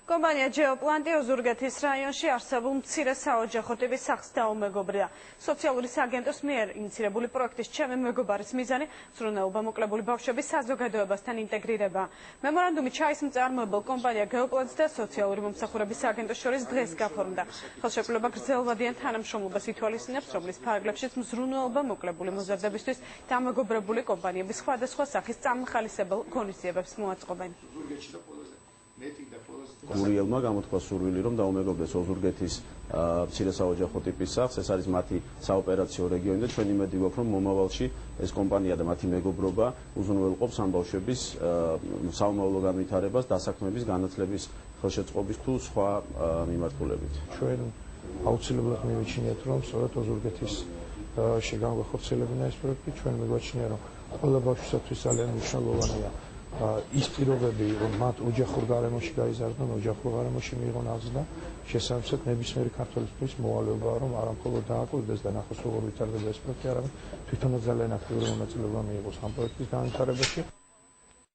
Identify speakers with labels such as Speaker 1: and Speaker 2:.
Speaker 1: კომპანია ჯეოპლანტი ოზურგეთის რაიონში არსებულ მცირე საოჯახო ტიპის სახლს დაუმეგობრდა. სოციალური სააგენტოს მიერ ინიცირებული პროექტის ჩემი მეგობარის მიზანი ზრუნველობა მოკლებული ბავშვების საზოგადოებასთან ინტეგრირება. მემორანდუმი ჩაისმწარმოებელ კომპანია ჯეოპლანტს და სოციალური მომსახურების სააგენტოს შორის დღეს გაფორმდა. ხელშეკრულება გრძელვადიან თანამშრომლობას ითვალისწინებს, რომლის ფარგლებშიც მზრუნველობა მოკლებული მოზარდებისთვის დამეგობრებული კომპანიების სხვადასხვა სახის წამახალისებელ ღონისძიებებს მოაწყობენ.
Speaker 2: გურიელმა გამოთქვა სურვილი, რომ დაუმეგობრდეს ოზურგეთის მცირე საოჯახო ტიპის სახლს. ეს არის მათი საოპერაციო რეგიონი და ჩვენ იმედი გვაქვს, რომ მომავალში ეს კომპანია და მათი მეგობრობა უზრუნველყოფს ამ ბავშვების საომავლო განვითარებას, დასაქმების, განათლების ხელშეწყობის თუ სხვა მიმართულებით.
Speaker 3: ჩვენ აუცილებლად მივიჩნიეთ, რომ სწორედ ოზურგეთის შეგავახორციელებინა ეს პროექტი. ჩვენ მიგვაჩნია, რომ ყველა ბავშვისათვის ძალიან მნიშვნელოვანია ის პირობები, რომ მათ ოჯახურ გარემოში გაიზარდონ, ოჯახურ გარემოში მიიღონ აღზრდა, შესაბამისად ნებისმიერი ქართველისთვის მოვალეობაა, რომ არა მხოლოდ დააკვირდეს და ნახოს როგორ ვითარდება ეს პროექტი, არამედ თვითონაც ძალიან აქტიური მონაწილეობა მიიღოს ამ პროექტის განვითარებაში.